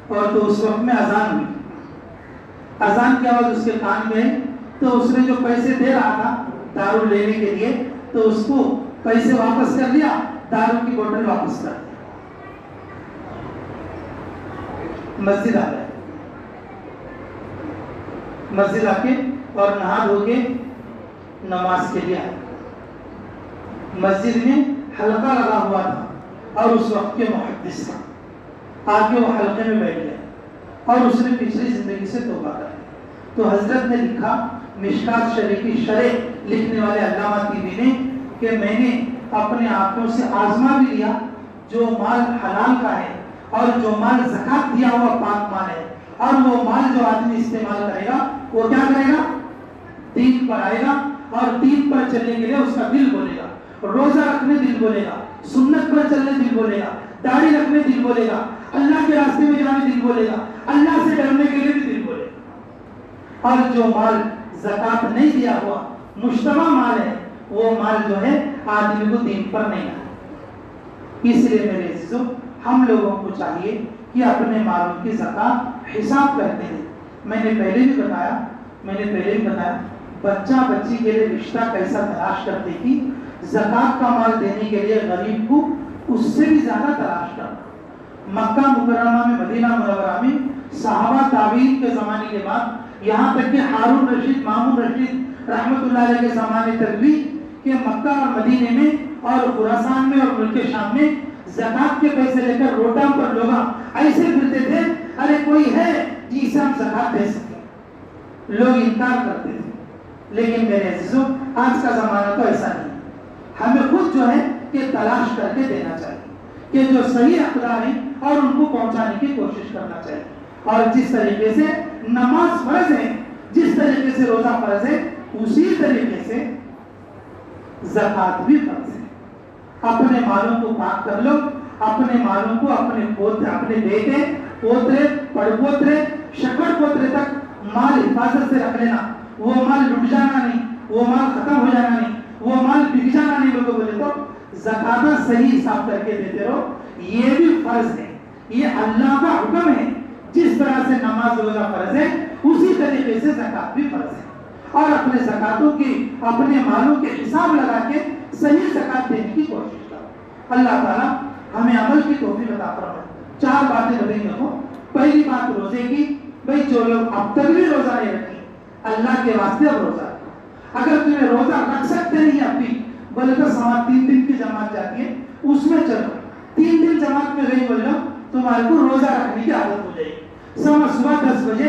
اور تو اس وقت میں اذان ہوئی. اذان کی آواز اس کے کان میں، تو اس نے جو پیسے دے رہا تھا دارو لینے کے لیے، تو اس کو پیسے واپس کر دیا، دارو کی بوتل واپس کر دیا. مسجد آ گئے، مسجد آ کے اور نہا دھو کے نماز کے لیے آئے. مسجد میں حلقہ لگا ہوا تھا اور اس وقت کے محدث تھا. آ کے وہ حلقے میں بیٹھ گئے اور اس نے پچھلی زندگی سے توبہ کر لی. تو حضرت نے لکھا، مشکات شریف کی شرح لکھنے والے علامہ طیبی نے، کہ میں نے اپنے آنکھوں سے آزما بھی لیا جو مال حلال کا ہے اور جو مال زکات دیا ہوا پاک مال ہے، اور وہ مال جو آدمی استعمال کرے گا وہ کیا کرے گا؟ دین پر آئے گا، اور دین پر چلنے کے لیے اس کا دل بولے گا. روزہ رکھنے دل بولے گا، سنت پر چلنے دل بولے گا، داڑھی رکھنے دل بولے گا، اللہ کے راستے میں جانے دل بولے گا، اللہ سے ڈرنے کے لیے بھی دل بولے گا. اور جو مال زکات نہیں دیا ہوا مشتبہ مال ہے، وہ مال جو ہے آدمی کو دین پر نہیں آتا. اس لیے میرے عزیزو، ہم لوگوں کو چاہیے کہ اپنے مالوں کی زکات حساب کرتے ہیں. میں نے پہلے بھی بتایا بچہ بچی کے لیے رشتہ کیسا تلاش کرتے کی، زکات کا مال دینے کے لیے غریب کو اس سے بھی زیادہ تلاش کرتا. مکہ مکرمہ میں، مدینہ منورہ میں صحابہ تابعین کے زمانے کے بعد، یہاں تک کہ ہارون رشید، مامون رشید رحمت اللہ علیہ کے زمانے تک بھی، کہ مکہ اور مدینے میں اور خراسان میں اور ملک شام میں زکات کے پیسے لے کر روڈوں پر لوگ ایسے پھرتے تھے، ارے کوئی ہے جسے ہم زکات دے سکتے. لوگ انکار کرتے تھے. لیکن میرے عزیزو، آج کا زمانہ تو ایسا نہیں. ہمیں خود جو ہے کہ تلاش کر کے دینا چاہیے، کہ جو صحیح اقدار ہیں اور ان کو پہنچانے کی کوشش کرنا چاہیے. اور جس طریقے سے نماز فرض ہے، جس طریقے سے روزہ فرض ہے، اسی طریقے سے زکات بھی فرض ہے. اپنے مالوں کو پاک کر لو، اپنے مالوں کو اپنے پوتے، اپنے بیٹے، پوترے، پڑپوترے، شکڑ پوترے تک مال حفاظت سے رکھ لینا. وہ مال لٹ جانا نہیں، وہ مال ختم ہو جانا نہیں، وہ مال بک جانا نہیں. لوگوں بولے تو زکات صحیح حساب کر کے دیتے رہو. یہ بھی فرض ہے، یہ اللہ کا حکم ہے. جس طرح سے نماز روزہ فرض ہے، اسی طریقے سے زکات بھی فرض ہے. اور اپنے زکاتوں کی، اپنے مالوں کے حساب لگا کے صحیح زکات دینے کی کوشش کرو. اللہ تعالیٰ ہمیں عمل کی توفیق عطا فرمائے. 4 باتیں بتائیں گے. پہلی بات روزے کی. بھئی جو لوگ اب تک بھی روزہ نہیں رکھے، اللہ کے واسطے اب روزہ رکھو. اگر تمہیں روزہ رکھ سکتے نہیں اب بھی، بولے تو سوال 3 دن کی جماعت جاتی ہے، اس میں چلو. 3 دن جماعت میں گئی، بولے تمہارے کو روزہ رکھنے کی عادت ہو جائے گی. صبح 10 بجے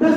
10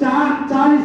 40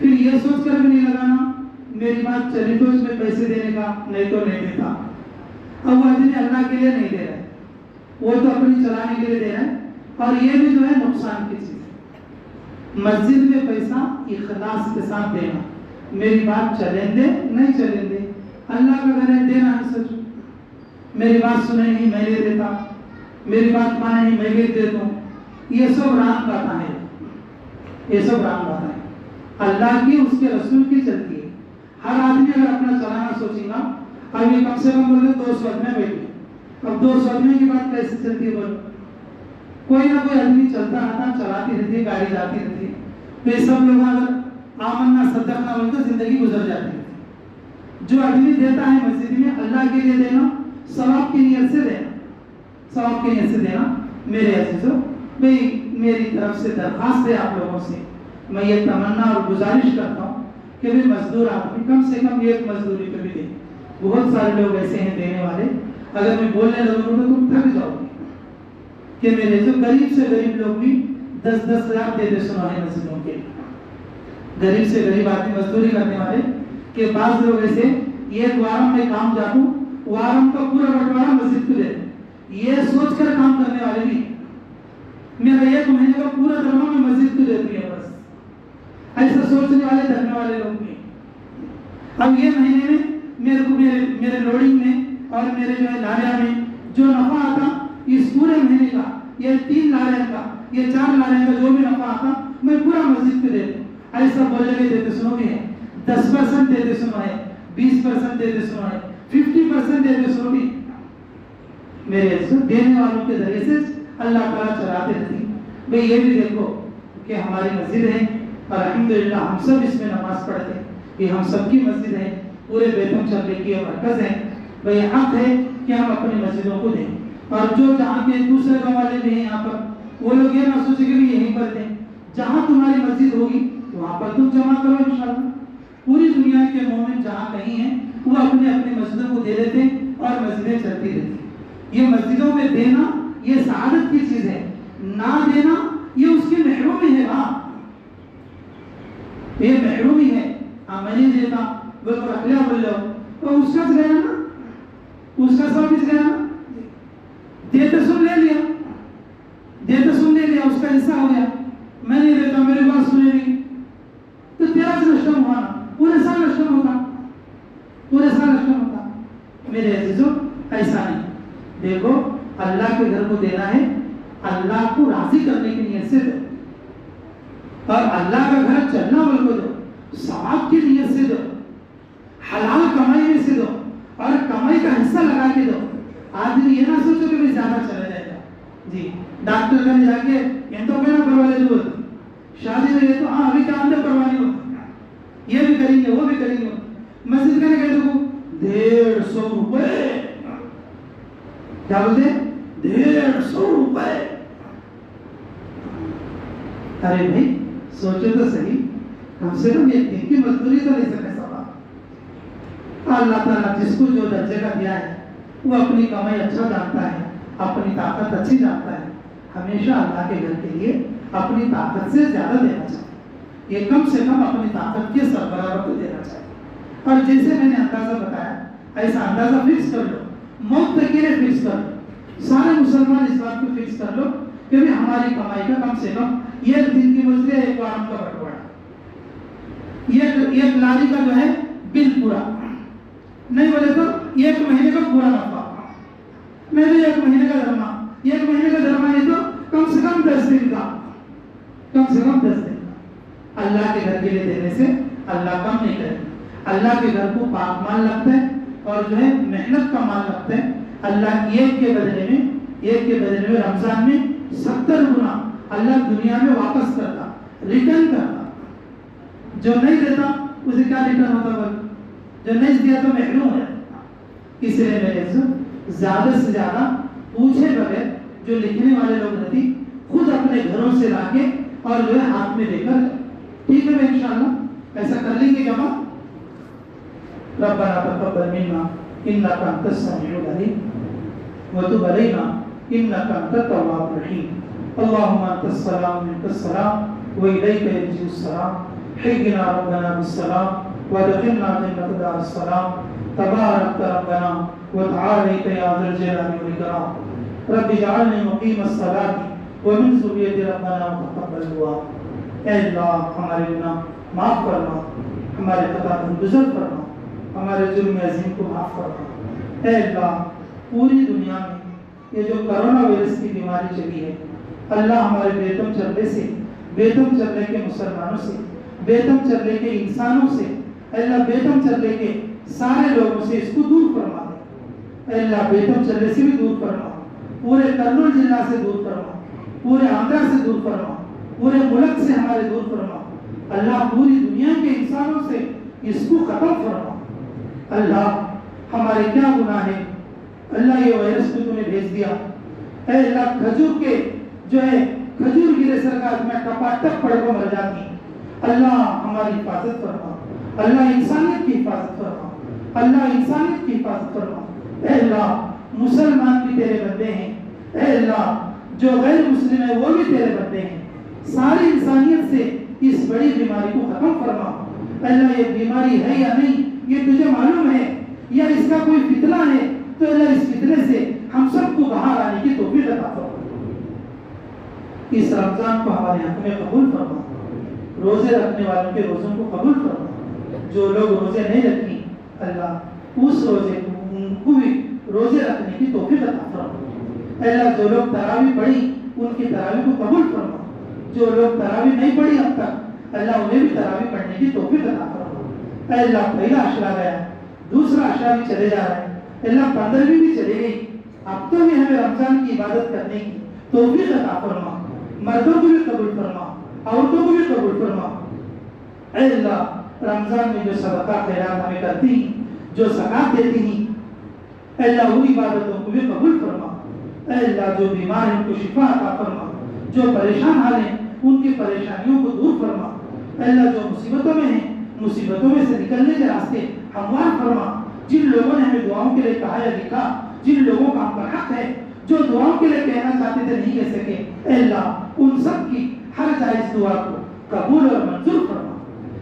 پھر یہ سوچ کر بھی نہیں لگانا میری بات چلی تو اس میں پیسے دینے کا، نہیں تو نہیں دیتا. اب وہ آدمی اللہ کے لیے نہیں دے رہا ہے، وہ تو اپنی چلانے کے لیے دے رہا ہے، اور یہ بھی جو ہے نقصان کی چیز ہے. مسجد میں پیسہ اخلاص کے ساتھ دینا، میری بات چلیں دے نہیں چلیں دے، اللہ کا گھر ہے دینا ہے سچ. میری بات سنے نہیں میں لے دیتا، میری بات مانے نہیں میں لے دیتا ہوں، یہ سب رام باتیں ہیں، یہ سب رام باتیں ہیں. اللہ کی اس کے رسول کی چلتی ہے. ہر آدمی اگر اپنا چلانا سوچے گا، اب یہ کم سے کم بولے 200 آدمی بیٹھے، اب 200 آدمی کی بات کیسے چلتی ہے؟ بولو کوئی نہ کوئی آدمی چلتا رہتا، چلاتی رہتی ہے، گاڑی جاتی رہتی ہے. تو یہ سب لوگ اگر آمنا صدقنا بولتے زندگی گزر جاتی ہے. جو آدمی دیتا ہے مسجد میں اللہ کے لیے دینا، ثواب کی نیت سے دینا، ثواب کی نیت سے دینا. میرے عزیزو بھئی میری طرف سے درخواست ہے آپ لوگوں سے، میں یہ تمنا اور گزارش کرتا ہوں کہ بھی مزدور آدمی کم سے کم ایک مزدوری پہ بھی دیں. بہت سارے لوگ ایسے ہیں دینے والے، اگر میں بولنے لگوں تو تم تھک جاؤ گے کہ میرے جو غریب سے غریب لوگ بھی 10-10 ہزار دے دے سنا ہے مسجدوں کے لیے. غریب سے غریب آدمی مزدوری کرنے والے کہ بعض لوگ ایسے ایک وارم میں کام جاتا ہوں، وارم کا پورا بٹوارا مسجد کو دے دیں، یہ سوچ کر کام کرنے والے بھی میرا ایک مہینے کا پورا درما میں مسجد کو دیتی ہے، بس ایسا سوچنے والے دھرنے والے لوگ بھی. اب یہ مہینے میں میرے کو میرے لوڈنگ میں اور میرے جو ہے لاریہ میں جو نفع آتا اس پورے مہینے کا، یہ 3 لاریہ کا، یہ 4 لاریہ کا جو بھی نفع آتا میں پورا مسجد کو دے دوں. ایسا بولے کے دیتے سنو بھی ہے، 10% دیتے سنو ہے، 20% دیتے سنو ہے، 50% دیتے سنو بھی. میرے دینے والوں کے ذریعے سے اللہ تعالیٰ چلاتے رہتی. بھئی یہ بھی دیکھو کہ ہماری مسجد ہے اور الحمدللہ ہم سب اس میں نماز پڑھتے ہیں، یہ ہم سب کی مسجد ہے، پورے بیتم چلے کی مرکز ہے. بھئی حق ہے کہ ہم اپنی مسجدوں کو دیں، اور جو جہاں کے دوسرے گاؤں والے بھی ہیں یہاں پر وہ لوگ یہ نہ سوچیں کہ یہیں پر دیں. جہاں تمہاری مسجد ہوگی وہاں پر تم جمع کرو انشاءاللہ. پوری دنیا کے مومن جہاں کہیں ہیں وہ اپنے اپنے مسجدوں کو دے دیتے اور مسجدیں چلتی رہتی. یہ مسجدوں میں دینا یہ سعادت کی چیز ہے، نہ دینا یہ اس کی محرومی ہے. یہ محرومی ہے. میں نہیں دیتا بلکہ رکھ لیا بول لو تو اس کا گیا نا، اس کا سب کچھ گیا نا. دیتے سن لے لیا، دیتے سن لے لیا، اس کا حصہ ہو گیا. میں نہیں دیتا، میری بات سنے نہیں تو تیرا نشتم ہوا نا، پورے سال نشتم ہوتا، پورے سال نشتم ہوتا. میرے عزیزو ایسا نہیں. دیکھو اللہ کے گھر کو دینا ہے اللہ کو راضی کرنے کی نیت سے دو، اور اللہ کا گھر چلنا بول کو دو، ثواب کی نیت سے دو، حلال کمائی میں سے دو، اور کمائی کا حصہ لگا کے دو. آدمی یہ نہ سوچو کہ میں زیادہ چلا جائے گا. جی ڈاکٹر کا جا کے یہ تو میں نہ کروا لے جو شادی میں یہ تو ہاں ابھی کام دے پروانی ہوتا، یہ بھی کریں گے وہ بھی کریں گے. مسجد کرنے گئے تو 150 روپے، کیا بولتے 150 روپے. ارے بھائی سوچو تو صحیح، کم سے کم ایک دن کی مزدوری تو لے سکے سب. اللہ تعالیٰ جس کو جو درجے کا دیا ہے وہ اپنی کمائی اچھا جانتا ہے، اپنی طاقت اچھی جانتا ہے. ہمیشہ اللہ کے گھر کے لیے اپنی طاقت سے زیادہ دینا چاہیے. یہ کم سے کم اپنی طاقت کے سربراہ کو دینا چاہیے. اور جیسے میں نے اندازہ بتایا ایسا اندازہ فکس کر لو، موت تک کے لیے فکس کر لو. سارے مسلمان اس بات کو فکس کر لو کہ ہماری کمائی کا کم سے کم ایک دن کی مزدوری ہے، ایک وارم کا بٹوارا، ایک لاری کا جو ہے بل پورا نہیں بولے تو ایک مہینے کا پورا نفع. میں نے ایک مہینے کا درما، ایک مہینے کا درما ہے تو کم سے کم 10 دن کا، کم سے کم 10 دن کا. اللہ کے گھر کے لیے دینے سے اللہ کم نہیں کرے. اللہ کے گھر کو پاک مال لگتا ہے اور جو ہے محنت کا مال لگتا ہے. اللہ ایک کے بدلے میں رمضان میں 70 گنا اللہ دنیا میں واپس کرتا، ریٹرن کرتا. جو نہیں دیتا اسے کیا ریٹرن ہوتا بول، جو نہیں دیا تو محروم ہے. اس لیے میرے زیادہ سے زیادہ پوچھے بغیر جو لکھنے والے لوگ رہتی خود اپنے گھروں سے لا کے اور جو ہے ہاتھ میں دے کر. ٹھیک ہے انشاءاللہ ایسا کر لیں گے جمع. ربنا تقبل منا انك انت السميع العليم وتب علينا انك انت التواب الرحيم. اللهم انت السلام منك السلام واليك يرجع السلام. حينا ربنا بالسلام وادخلنا جنة دار السلام تبارك ربنا وتعاليت يا ذا الجلال والإكرام رب اجعلني مقيم الصلاة ومن ذريتي ربنا وتقبل دعاء. اے اللہ ہمارے گناہ معاف فرما، ہمارے خطا درگزر فرما، ہمارے جرم عظیم کو معاف فرما. اے اللہ پوری دنیا میں یہ جو کرونا وائرس کی بیماری چلی ہے، اللہ ہمارے بیتم چلنے سے، بیتم چلنے کے مسلمانوں سے، بیتم چلنے کے انسانوں سے، اللہ بیتم چلنے کے سارے لوگوں سے اس کو دور فرما دے. اے اللہ بیتم چلنے سے بھی دور فرما، پورے کرنول ضلع سے دور فرما، پورے آندھرا سے دور فرما، پورے ملک سے ہمارے دور فرما. اللہ پوری دنیا کے انسانوں سے اس کو ختم فرما. اللہ ہمارے کیا گناہ ہے، اللہ یہ وائرس کو تو نے بھیج دیا. اے اللہ کھجور کے جو ہے کھجور گرے سرکار میں ٹپاٹپ پڑ کو مر جاتی. اللہ ہماری حفاظت فرما، اللہ انسانیت کی حفاظت فرما، اللہ انسانیت کی حفاظت فرما. اے اللہ مسلمان بھی تیرے بندے ہیں، اے اللہ جو غیر مسلم ہے وہ بھی تیرے بندے ہیں. ساری انسانیت سے اس بڑی بیماری کو ختم فرما. اللہ یہ بیماری ہے یا نہیں یہ تجھے معلوم ہے، یا اس کا کوئی فتنہ ہے، تو اللہ اس فتنے سے ہم سب کو باہر آنے کی توفیق عطا فرما. اس رمضان کو ہمارے حق میں قبول فرما، روزے رکھنے والوں کے روزوں کو قبول فرما. جو لوگ روزے نہیں رکھیں اللہ اس روزے کو ان کو بھی روزے رکھنے کی توفیق عطا فرما. اللہ جو لوگ تراویح پڑھی ان کی تراویح کو قبول فرما، جو لوگ تراویح نہیں پڑھی اب تک اللہ انہیں بھی تراویح پڑھنے کی توفیق عطا فرما. اے اللہ پہلا عشرہ گیا، دوسرا عشرہ بھی چلے جا رہا ہے، اللہ 15ویں بھی چلے گئی. اب تو بھی ہمیں رمضان کی عبادت کرنے کی توفیق عطا فرما. مردوں کو بھی قبول فرما، عورتوں کو بھی قبول فرما. اے اللہ رمضان میں جو صدقہ خیرات ہمیں کرتی ہیں، جو زکات دیتی ہیں، اے اللہ ان عبادتوں کو بھی قبول فرما. اے اللہ جو بیمار ہیں ان کو شفا عطا فرما، جو پریشان حال ہیں ان کی پریشانیوں کو دور فرما. اے اللہ جو مصیبتوں میں ہیں مصیبتوں میں سے نکلنے کے راستے ہموار فرما. جن لوگوں نے ہمیں دعاؤں کے لیے کہا یا لکھا، جن لوگوں کا ہم پر حق ہے، جو دعاؤں کے لیے کہنا چاہتے تھے نہیں کہہ سکے، اے اللہ ان سب کی ہر جائز دعا کو قبول اور منظور فرما.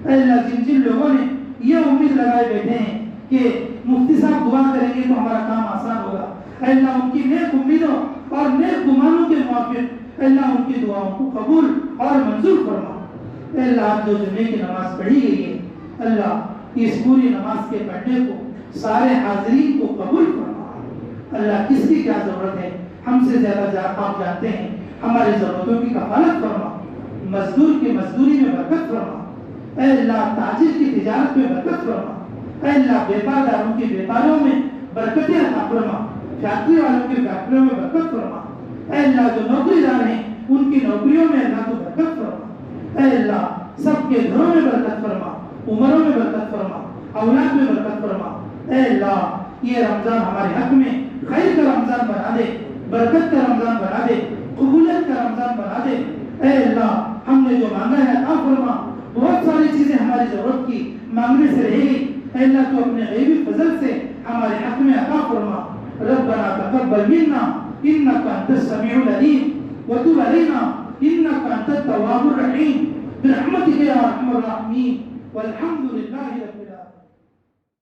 اے اللہ جن جن لوگوں نے یہ امید لگائے بیٹھے ہیں کہ مفتی صاحب دعا کریں گے تو ہمارا کام آسان ہوگا، اے اللہ ان کی نیک امیدوں اور نیک گمانوں کے موافق اے اللہ ان کی دعاؤں کو قبول اور منظور فرما. اے اللہ جو جمعے کی نماز پڑھی گئی ہے اللہ اس پوری نماز کے پڑھنے کو سارے حاضرین کو قبول فرما. اللہ کس کی کیا ضرورت ہے ہم سے زیادہ آپ جانتے ہیں. ہماری ضرورتوں کی کفالت فرما، مزدور کی مزدوری میں برکت فرما. اے اللہ تاجر کی تجارت میں برکت فرما. اے اللہ بیپار داروں کی بیپاروں میں برکتیں عطا فرما، فیکٹری والوں کی فیکٹریوں میں برکت فرما. اے اللہ جو نوکری دار ہیں ان کی نوکریوں میں اللہ کو برکت فرما. اے اللہ سب کے گھروں میں برکت فرما، عمروں میں برکت فرما، اولاد میں برکت فرما. اے اللہ یہ رمضان ہمارے حق میں خیر کا رمضان بنا دے، برکت کا رمضان بنا دے، قبولیت کا رمضان بنا دے. اے اللہ ہم نے جو مانگا ہے عطا فرما. بہت ساری چیزیں ہماری ضرورت کی مانگنے سے رہ گئی، اے اللہ تو اپنے غیبی فضل سے ہمارے حق میں عطا فرما. ربنا تقبل منا انك انت السميع العليم وتب علينا انك انت التواب الرحيم برحمتك يا ارحم الراحمين والحمد لله رب